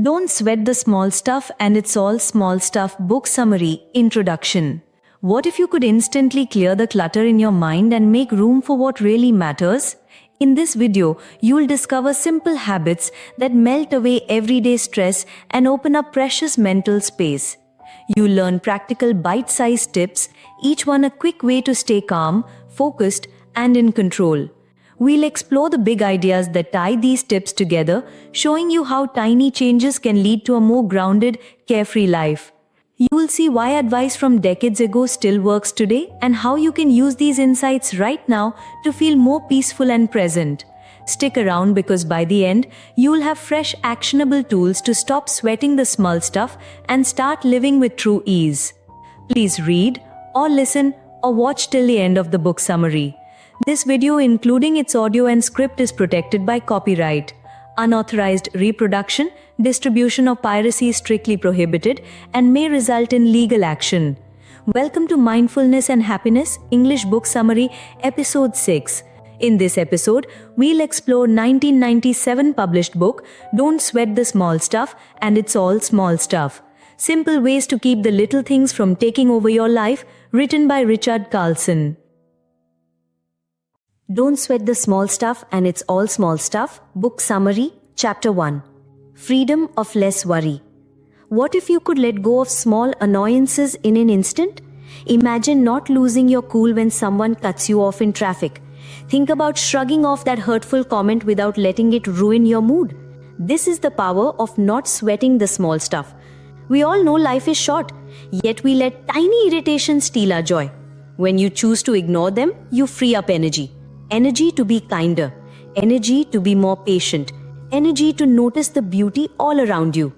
Don't Sweat the Small Stuff and It's All Small Stuff Book Summary Introduction. What if you could instantly clear the clutter in your mind and make room for what really matters? In this video, you'll discover simple habits that melt away everyday stress and open up precious mental space. You'll learn practical bite-sized tips, each one a quick way to stay calm, focused, and in control. We'll explore the big ideas that tie these tips together, showing you how tiny changes can lead to a more grounded, carefree life. You'll see why advice from decades ago still works today and how you can use these insights right now to feel more peaceful and present. Stick around because by the end, you'll have fresh, actionable tools to stop sweating the small stuff and start living with true ease. Please read, or listen, or watch till the end of the book summary. This video, including its audio and script, is protected by copyright. Unauthorized reproduction, distribution or piracy is strictly prohibited and may result in legal action. Welcome to Mindfulness and Happiness, English Book Summary, Episode 6. In this episode, we'll explore 1997 published book, Don't Sweat the Small Stuff and It's All Small Stuff. Simple ways to keep the little things from taking over your life, written by Richard Carlson. Don't Sweat the Small Stuff and It's All Small Stuff, Book Summary, Chapter 1. Freedom of Less Worry. What if you could let go of small annoyances in an instant? Imagine not losing your cool when someone cuts you off in traffic. Think about shrugging off that hurtful comment without letting it ruin your mood. This is the power of not sweating the small stuff. We all know life is short, yet we let tiny irritations steal our joy. When you choose to ignore them, you free up energy. Energy to be kinder, energy to be more patient, energy to notice the beauty all around you.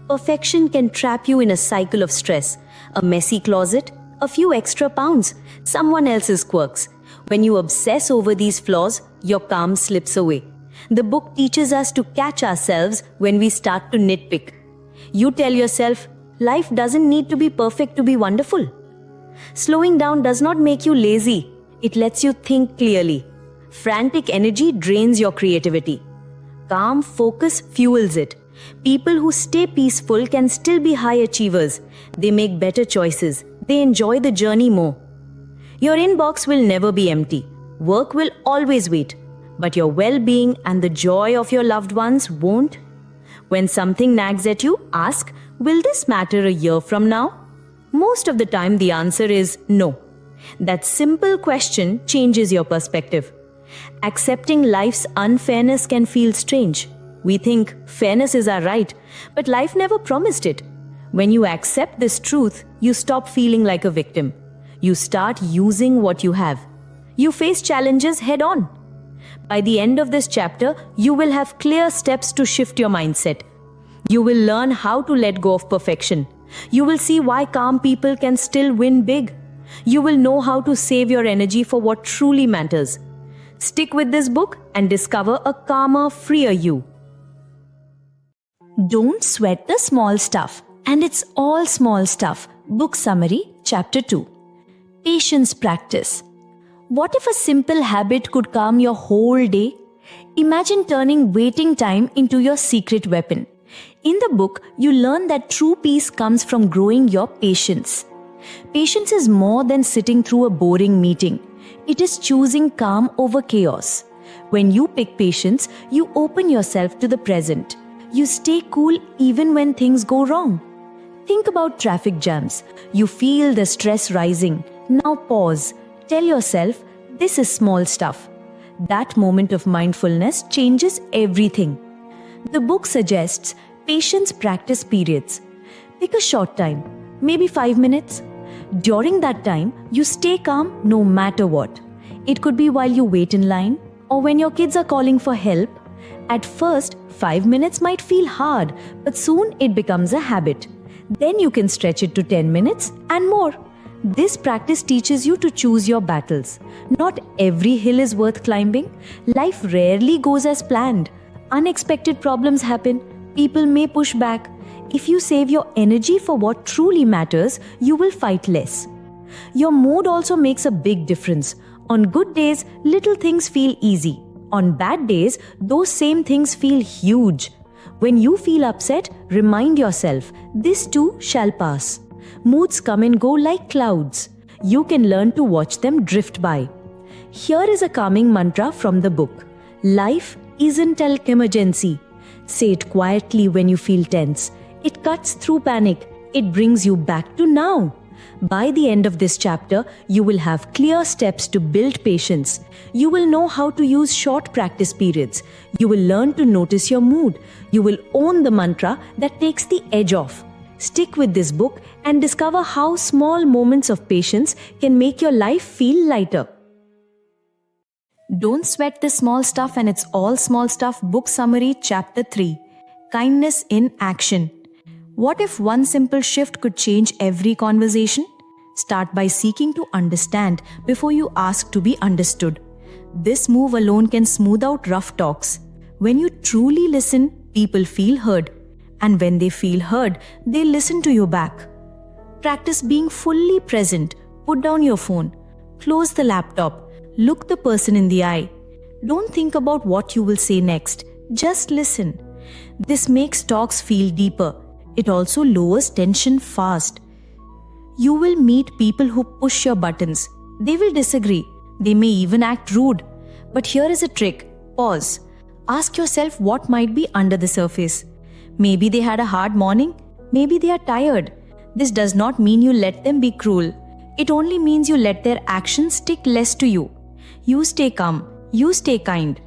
Perfection can trap you in a cycle of stress, a messy closet, a few extra pounds, someone else's quirks. When you obsess over these flaws, your calm slips away. The book teaches us to catch ourselves when we start to nitpick. You tell yourself, life doesn't need to be perfect to be wonderful. Slowing down does not make you lazy. It lets you think clearly. Frantic energy drains your creativity. Calm focus fuels it. People who stay peaceful can still be high achievers. They make better choices. They enjoy the journey more. Your inbox will never be empty. Work will always wait. But your well-being and the joy of your loved ones won't. When something nags at you, ask, will this matter a year from now? Most of the time the answer is no. That simple question changes your perspective. Accepting life's unfairness can feel strange. We think fairness is our right, but life never promised it. When you accept this truth, you stop feeling like a victim. You start using what you have. You face challenges head on. By the end of this chapter, you will have clear steps to shift your mindset. You will learn how to let go of perfection. You will see why calm people can still win big. You will know how to save your energy for what truly matters. Stick with this book and discover a calmer, freer you. Don't Sweat the Small Stuff and It's All Small Stuff, Book Summary, Chapter 2. Patience Practice. What if a simple habit could calm your whole day? Imagine turning waiting time into your secret weapon. In the book, you learn that true peace comes from growing your patience. Patience is more than sitting through a boring meeting. It is choosing calm over chaos. When you pick patience, you open yourself to the present. You stay cool even when things go wrong. Think about traffic jams. You feel the stress rising. Now pause. Tell yourself, this is small stuff. That moment of mindfulness changes everything. The book suggests patience practice periods. Pick a short time, maybe 5 minutes. During that time, you stay calm no matter what. It could be while you wait in line or when your kids are calling for help. At first, 5 minutes might feel hard, but soon it becomes a habit. Then you can stretch it to 10 minutes and more. This practice teaches you to choose your battles. Not every hill is worth climbing. Life rarely goes as planned. Unexpected problems happen. People may push back. If you save your energy for what truly matters, you will fight less. Your mood also makes a big difference. On good days, little things feel easy. On bad days, those same things feel huge. When you feel upset, remind yourself, this too shall pass. Moods come and go like clouds. You can learn to watch them drift by. Here is a calming mantra from the book. Life isn't an emergency. Say it quietly when you feel tense. It cuts through panic. It brings you back to now. By the end of this chapter, you will have clear steps to build patience. You will know how to use short practice periods. You will learn to notice your mood. You will own the mantra that takes the edge off. Stick with this book and discover how small moments of patience can make your life feel lighter. Don't Sweat the Small Stuff and It's All Small Stuff Book Summary Chapter 3. Kindness in Action. What if one simple shift could change every conversation? Start by seeking to understand before you ask to be understood. This move alone can smooth out rough talks. When you truly listen, people feel heard. And when they feel heard, they listen to you back. Practice being fully present. Put down your phone. Close the laptop. Look the person in the eye. Don't think about what you will say next. Just listen. This makes talks feel deeper. It also lowers tension fast. You will meet people who push your buttons. They will disagree. They may even act rude. But here is a trick. Pause. Ask yourself what might be under the surface. Maybe they had a hard morning. Maybe they are tired. This does not mean you let them be cruel. It only means you let their actions stick less to you. You stay calm. You stay kind.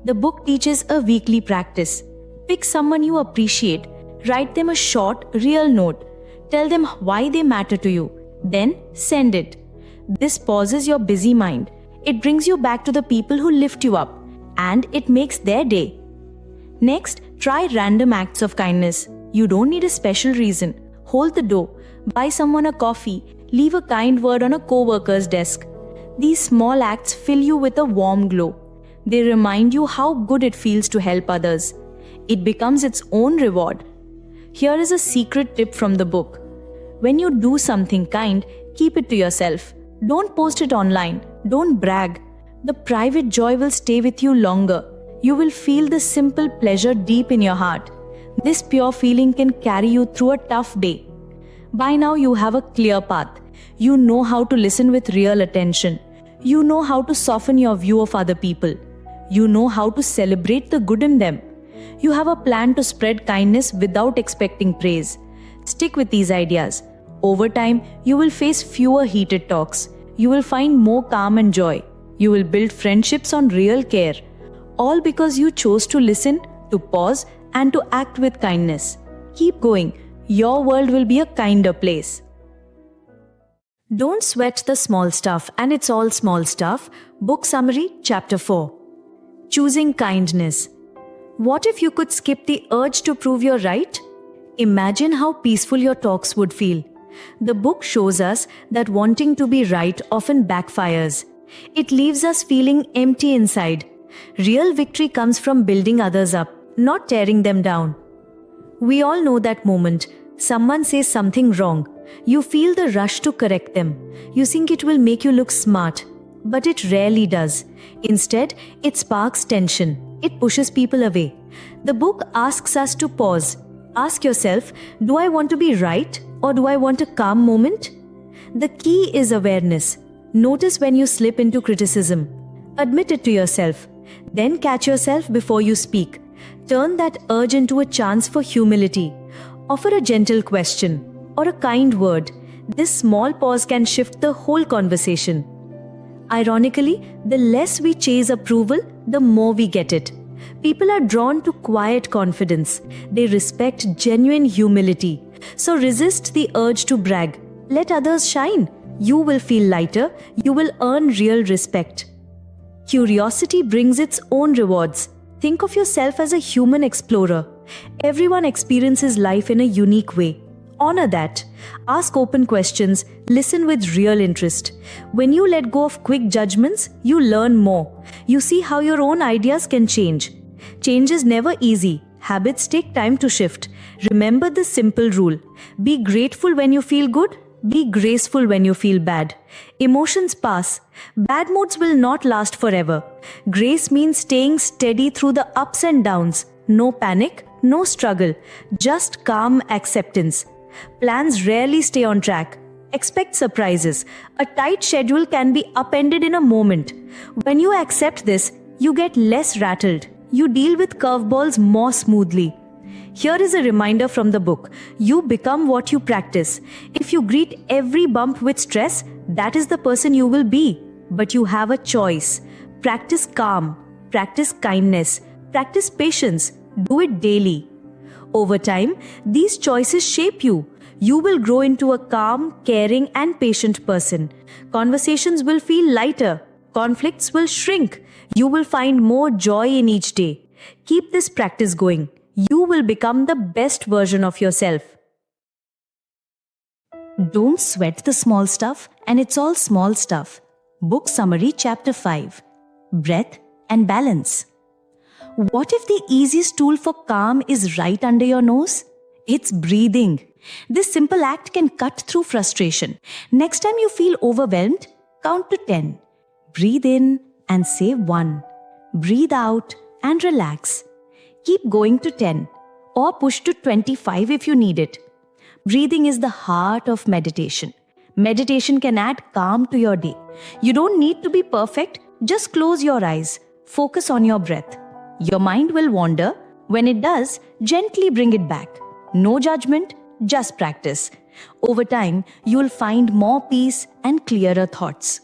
The book teaches a weekly practice. Pick someone you appreciate. Write them a short, real note. Tell them why they matter to you. Then send it. This pauses your busy mind. It brings you back to the people who lift you up. And it makes their day. Next, try random acts of kindness. You don't need a special reason. Hold the door. Buy someone a coffee. Leave a kind word on a co-worker's desk. These small acts fill you with a warm glow. They remind you how good it feels to help others. It becomes its own reward. Here is a secret tip from the book. When you do something kind, keep it to yourself. Don't post it online. Don't brag. The private joy will stay with you longer. You will feel the simple pleasure deep in your heart. This pure feeling can carry you through a tough day. By now you have a clear path. You know how to listen with real attention. You know how to soften your view of other people. You know how to celebrate the good in them. You have a plan to spread kindness without expecting praise. Stick with these ideas. Over time, you will face fewer heated talks. You will find more calm and joy. You will build friendships on real care. All because you chose to listen, to pause, and to act with kindness. Keep going. Your world will be a kinder place. Don't Sweat the Small Stuff and It's All Small Stuff. Book Summary Chapter 4. Choosing Kindness. What if you could skip the urge to prove you're right? Imagine how peaceful your talks would feel. The book shows us that wanting to be right often backfires. It leaves us feeling empty inside. Real victory comes from building others up, not tearing them down. We all know that moment. Someone says something wrong. You feel the rush to correct them. You think it will make you look smart. But it rarely does. Instead, it sparks tension. It pushes people away. The book asks us to pause. Ask yourself, do I want to be right or do I want a calm moment? The key is awareness. Notice when you slip into criticism. Admit it to yourself. Then catch yourself before you speak. Turn that urge into a chance for humility. Offer a gentle question or a kind word. This small pause can shift the whole conversation. Ironically, the less we chase approval, the more we get it. People are drawn to quiet confidence. They respect genuine humility. So resist the urge to brag. Let others shine. You will feel lighter. You will earn real respect. Curiosity brings its own rewards. Think of yourself as a human explorer. Everyone experiences life in a unique way. Honor that. Ask open questions. Listen with real interest. When you let go of quick judgments, you learn more. You see how your own ideas can change. Change is never easy. Habits take time to shift. Remember the simple rule. Be grateful when you feel good. Be graceful when you feel bad. Emotions pass. Bad moods will not last forever. Grace means staying steady through the ups and downs. No panic, No struggle, just calm acceptance. Plans rarely stay on track. Expect surprises. A tight schedule can be upended in a moment. When you accept this, you get less rattled. You deal with curveballs more smoothly. Here is a reminder from the book. You become what you practice. If you greet every bump with stress, that is the person you will be. But you have a choice. Practice calm. Practice kindness. Practice patience. Do it daily. Over time, these choices shape you. You will grow into a calm, caring, and patient person. Conversations will feel lighter. Conflicts will shrink. You will find more joy in each day. Keep this practice going. You will become the best version of yourself. Don't sweat the small stuff, and it's all small stuff. Book summary, Chapter 5. Breath and balance. What if the easiest tool for calm is right under your nose? It's breathing. This simple act can cut through frustration. Next time you feel overwhelmed, count to 10. Breathe in and say 1. Breathe out and relax. Keep going to 10 or push to 25 if you need it. Breathing is the heart of meditation. Meditation can add calm to your day. You don't need to be perfect. Just close your eyes. Focus on your breath. Your mind will wander. When it does, gently bring it back. No judgment, just practice. Over time, you will find more peace and clearer thoughts.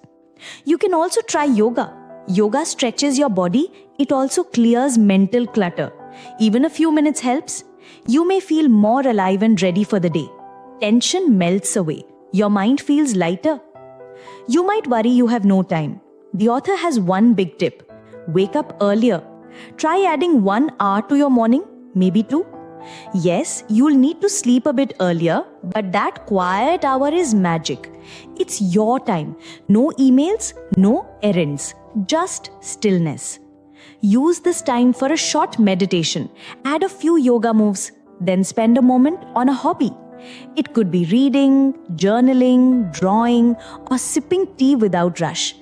You can also try yoga. Yoga stretches your body. It also clears mental clutter. Even a few minutes helps. You may feel more alive and ready for the day. Tension melts away. Your mind feels lighter. You might worry you have no time. The author has one big tip. Wake up earlier. Try adding 1 hour to your morning, maybe 2. Yes, you'll need to sleep a bit earlier, but that quiet hour is magic. It's your time. No emails, no errands, just stillness. Use this time for a short meditation. Add a few yoga moves, then spend a moment on a hobby. It could be reading, journaling, drawing, or sipping tea without rush.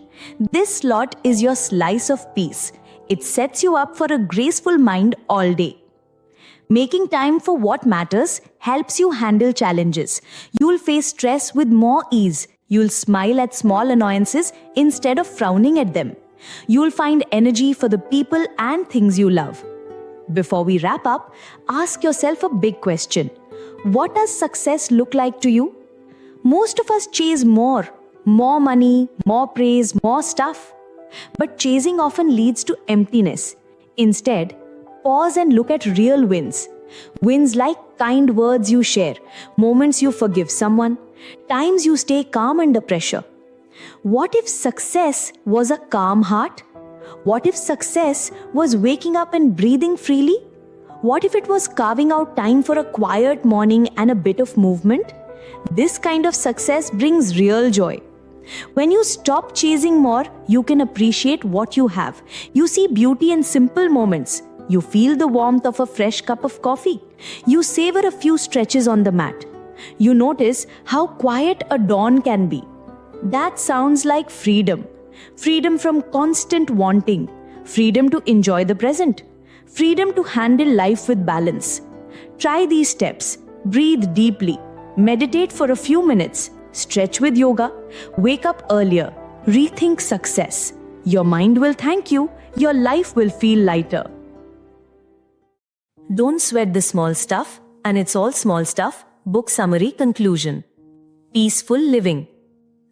This slot is your slice of peace. It sets you up for a graceful mind all day. Making time for what matters helps you handle challenges. You'll face stress with more ease. You'll smile at small annoyances instead of frowning at them. You'll find energy for the people and things you love. Before we wrap up, ask yourself a big question. What does success look like to you? Most of us chase more money, more praise, more stuff. But chasing often leads to emptiness. Instead, pause and look at real wins. Wins like kind words you share, moments you forgive someone, times you stay calm under pressure. What if success was a calm heart? What if success was waking up and breathing freely? What if it was carving out time for a quiet morning and a bit of movement? This kind of success brings real joy. When you stop chasing more, you can appreciate what you have. You see beauty in simple moments. You feel the warmth of a fresh cup of coffee. You savor a few stretches on the mat. You notice how quiet a dawn can be. That sounds like freedom. Freedom from constant wanting. Freedom to enjoy the present. Freedom to handle life with balance. Try these steps. Breathe deeply. Meditate for a few minutes. Stretch with yoga. Wake up earlier. Rethink success. Your mind will thank you. Your life will feel lighter. Don't sweat the small stuff, and it's all small stuff. Book summary conclusion. Peaceful living.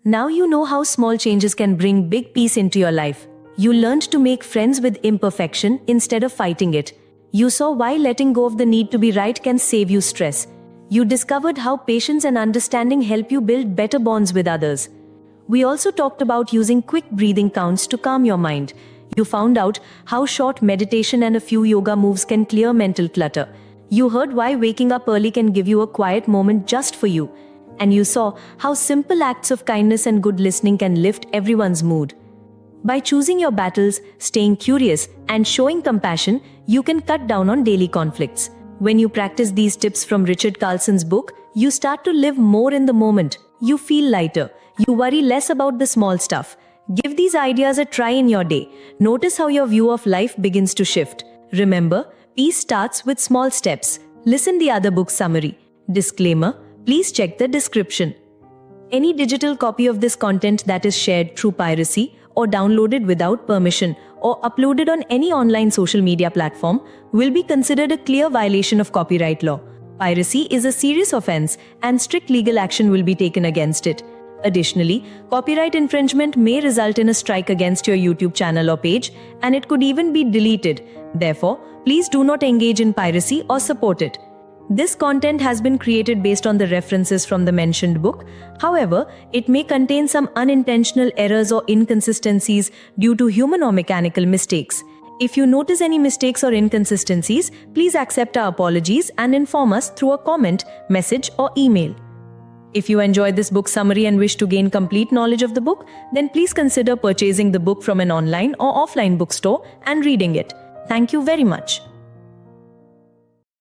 Now you know how small changes can bring big peace into your life. You learned to make friends with imperfection instead of fighting it. You saw why letting go of the need to be right can save you stress. You discovered how patience and understanding help you build better bonds with others. We also talked about using quick breathing counts to calm your mind. You found out how short meditation and a few yoga moves can clear mental clutter. You heard why waking up early can give you a quiet moment just for you. And you saw how simple acts of kindness and good listening can lift everyone's mood. By choosing your battles, staying curious, and showing compassion, you can cut down on daily conflicts. When you practice these tips from Richard Carlson's book, you start to live more in the moment. You feel lighter. You worry less about the small stuff. Give these ideas a try in your day. Notice how your view of life begins to shift. Remember, Peace starts with small steps. Listen the other book summary. Disclaimer, please check the description. Any digital copy of this content that is shared through piracy or downloaded without permission or uploaded on any online social media platform will be considered a clear violation of copyright law. Piracy is a serious offense and strict legal action will be taken against it. Additionally, copyright infringement may result in a strike against your YouTube channel or page, and it could even be deleted. Therefore, please do not engage in piracy or support it. This content has been created based on the references from the mentioned book. However, it may contain some unintentional errors or inconsistencies due to human or mechanical mistakes. If you notice any mistakes or inconsistencies, please accept our apologies and inform us through a comment, message, or email. If you enjoyed this book summary and wish to gain complete knowledge of the book, then please consider purchasing the book from an online or offline bookstore and reading it. Thank you very much.